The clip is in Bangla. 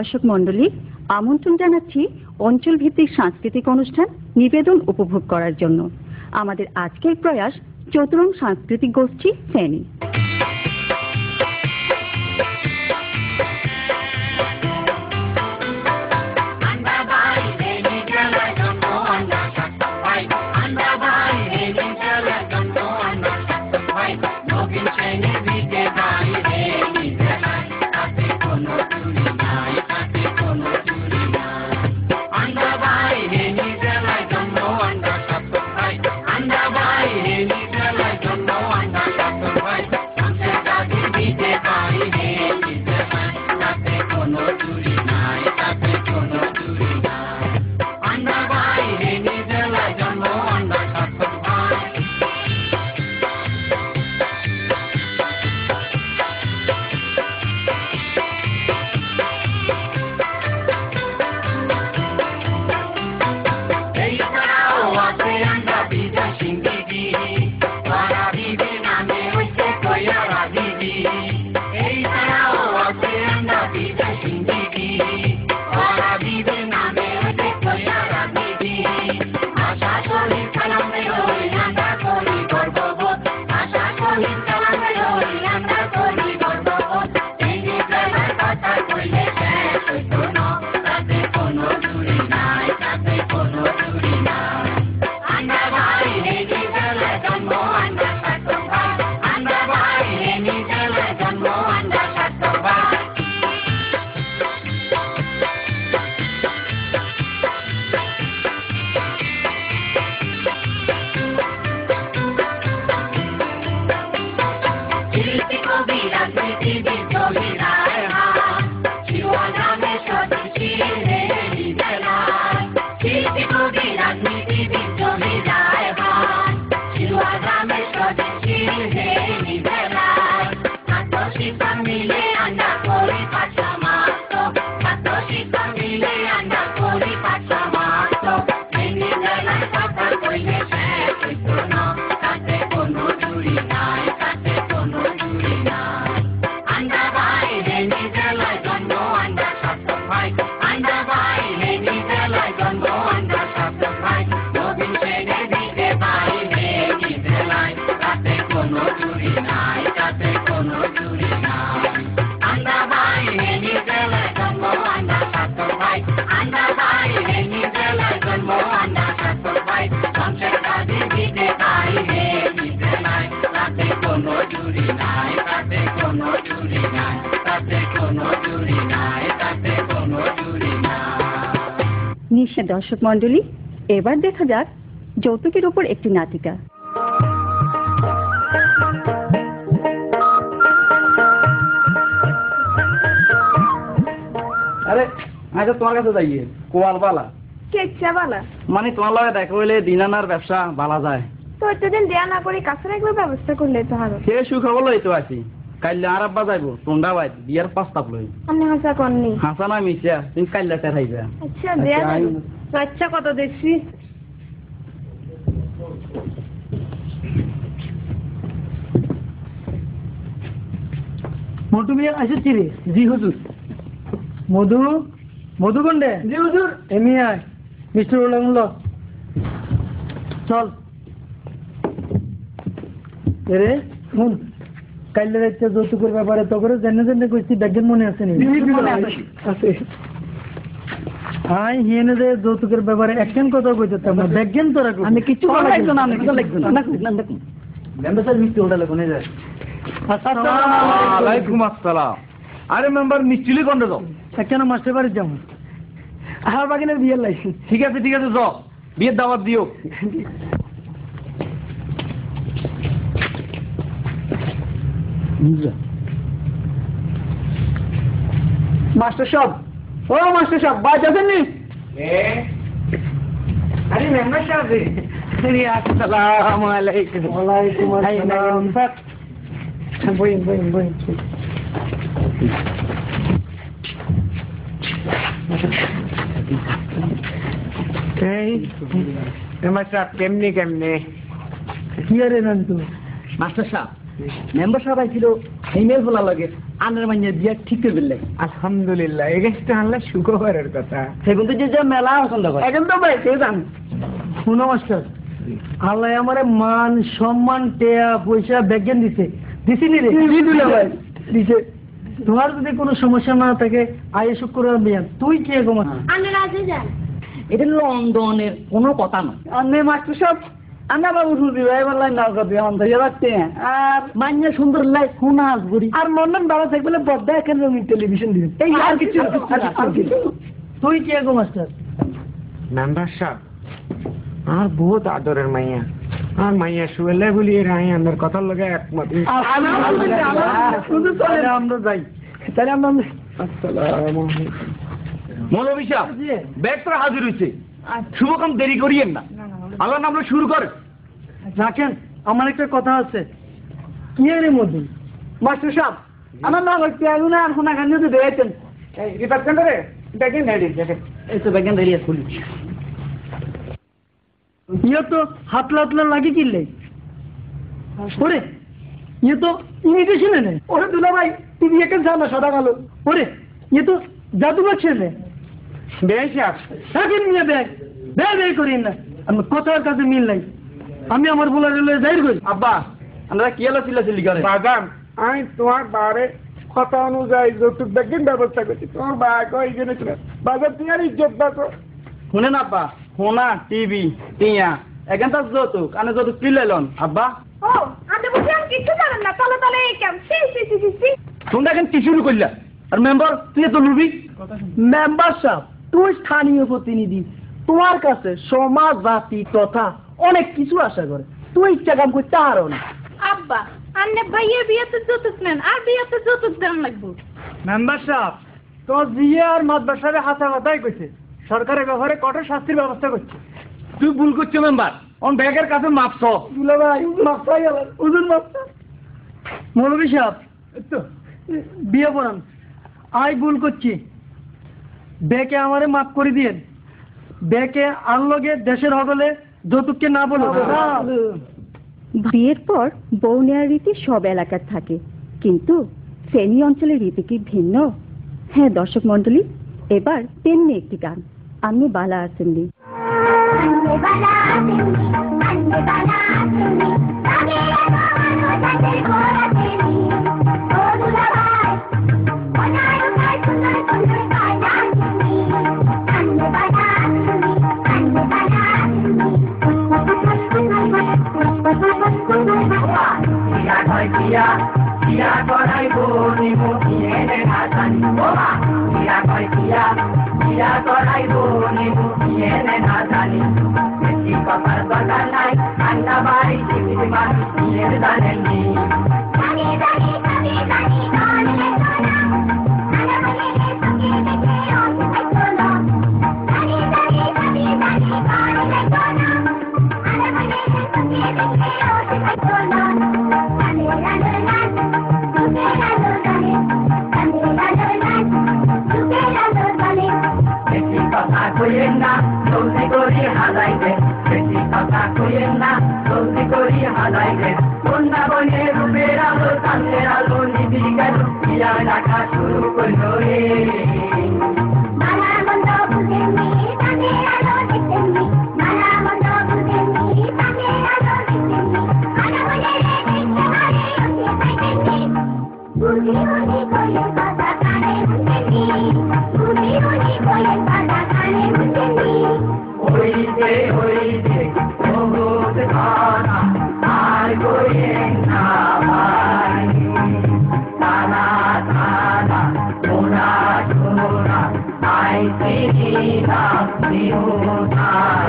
দর্শক মণ্ডলী, আমন্ত্রণ জানাচ্ছি অঞ্চল ভিত্তিক সাংস্কৃতিক অনুষ্ঠান নিবেদন উপভোগ করার জন্য। আমাদের আজকের প্রয়াস চতুরং সাংস্কৃতিক গোষ্ঠী ফেনী। দর্শক মন্ডলী, এবার দেখা যাক যৌতুকের উপর একটি নাটিকা। আরে আচ্ছা, তোমার কাছে যাইয়ে কোয়াল বালা কেচ্ছা বালা মানে তোমার লগে দেখা হইলে দিনানার ব্যবসা বালা যায় তো এতদিন দেয়া না করে কাছের একবার ব্যবস্থা করলে তো হবে। সে সুখবর লই তো আছি, কাইলে আর আব্বা যাইবো তোমরা বাইর বিয়ার প্রস্তাব লই। আমি হাসা করনি হাসা না মিশা তুমি কাইলে টেরাইবা। আচ্ছা দেয়া আচ্ছা কত দেখছি মোটু মিয়া আসছি রে। জি হুজুর। মধু মধু কোনডে? জি হুজুর। এমি আয় মিস্টার ওলাঙ্গল চল। এরে শুন, কাইলে রাতে যৌতুকের ব্যাপারে তো করে জেনে জেনে কইছি, ব্যাগের মনে আছে নি? আছে। আই হিনে দে যৌতুকের ব্যাপারে একজন কথা কইতাম না, ব্যাগেন তোরা কই। আমি কিছু বলা লাগবে না, আমি কিছু লাগবে না। না দেখুন মেম্বার মিষ্টি হোটেলে কোনে যায়? আসসালামু আলাইকুম। আসসালাম। আরে মেম্বার মিষ্টিলি কোন দাও? কেন মাস্টার বাড়ি যাবো, আমার বাগিনের বিয়ের লাইছি। ঠিক আছে ঠিক আছে, যাও বিয়ের দাওয়াত দিও। মাস্টার সাহেব, ও মাস্টার সাহেব, বাজ আছেন নি? আরে মেম্বার সাহেব। আসসালামু আলাইকুম। ওয়ালাইকুম আসসালাম। বইন বইন বইন। মেম্বার সাহেব কেমনি কেমনে? কি আরে নন্দু? মাস্টার সাহেব, মেম্বার সাহেব আইছিল ইমেল বলা লাগে, আনের মাইয়া বিয়া ঠিক করে ফেললে। আলহামদুলিল্লাহ, এই গাছটা আনলে শুক্রবারের কথা। সেগুন তো যে মেলা পছন্দ করে এখন তো ভাই সে জান। শুনো মাস্টার, আল্লাহ আমারে মান সম্মান টেয়া পয়সা ব্যাজ্ঞান দিছে, দিছি নি রে? ভাই দিছে। তোমার যদি কোনো সমস্যা না থাকে আয়ে শুক্রবার বিয়া, তুই কি এগো মা? আমি রাজি যান। এটা লন্ডনের কোনো কথা না। আমি মাস্টার সব আমি আবার উঠুল বিবাহ বললাই না কবি অন্ধ রাখতে আর মান্যা সুন্দর লাই সোনা আসবরি আর মন্ডন বাবা থাকবে বড্ডা এখন রঙিন টেলিভিশন দিবেন এই আর কিছু তুই কি এগো মাস্টার? মেম্বার সাহেব, আর বহুত আদরের মাইয়া, আর মাইয়া শুয়েলে বলি রাই আমার কথার লগে একমত। শুধু চলে আমরা যাই তাহলে আমরা। আসসালামু আলাইকুম। মৌলভী সাহেব, ব্যাগ তো হাজির হয়েছে, শুভ কাম দেরি করিয়েন না, আল্লাহর নাম শুরু করে রাখেন। আমার একটা কথা আছে। কি রে মধু? মাস্টার সাহেব আমার না লাগতে আগুন আর সোনা খান যদি দেয়াইতেন ডিপার্টমেন্টে দেখেন রেডি দেখেন এই তো ব্যাগেন দাঁড়িয়ে খুলি ইয়ে তো হাতলা হাতলা লাগে কিনলে ওরে ইয়ে তো ইমিটেশন এনে ওরে দুলা ভাই তুমি একে জানা সাদা কালো ওরে ইয়ে তো জাদুঘর ছেলে বেশ থাকেন নিয়ে ব্যাগ ব্যাগ এই করিন না আমার কথার কাছে মিল নাই আমি আমার বলার যাই করি আব্বা আমরা কি হলো চিল্লাচিল্লি করে বাদাম আমি তোমার বারে কথা অনুযায়ী যৌতুক ব্যাগের ব্যবস্থা করছি। তোমার বাঘ এইখানে ছিল বাজার তুমি আর ইজ্জত দেখো। শুনেন আব্বা, সোনা টিভি টিয়া এখান তার যৌতুক আনে যৌতুক চিল্লাইলন আব্বা। ও আমি বুঝি আমি কিছু জানেন না, তলে তলে এই কেম সি সি সি সি। তোমরা এখন কি শুরু করলা? আর মেম্বার তুই তো লুবি মেম্বার সাহেব তুই স্থানীয় প্রতিনিধি, তোমার কাছে সমাজ জাতি তথা অনেক কিছু আশা করে, তুই ইচ্ছা কাম করতে আরো না। আব্বা আন্নে ভাইয়ের বিয়েতে যৌতুক নেন আর বিয়েতে যৌতুক দেন লাগবো। মেম্বার সাহেব তো জিয়া আর মাদবার সাহেবের হাতে কথাই কইছে, সরকারের ব্যাপারে কঠোর শাস্তির ব্যবস্থা করছে। তুই ভুল করছো মেম্বার, অন ব্যাগের কাছে মাপছ। দুলা ভাই মাফাই গেল ওজন মাফা। মৌলভী সাহেব তো বিয়ে পড়ান, আই ভুল করছি, বেকে আমারে মাফ করে দিয়েন। বেকে আনলগে দেশের হগলে যৌতুককে না বলো। বিয়ের পর বউ নেওয়ার রীতি সব এলাকার থাকে, কিন্তু ফেনী অঞ্চলের রীতি কি ভিন্ন? হ্যাঁ দর্শক মন্ডলী, এবার তেমনি একটি গান, আমি বালা আসেননি। I see the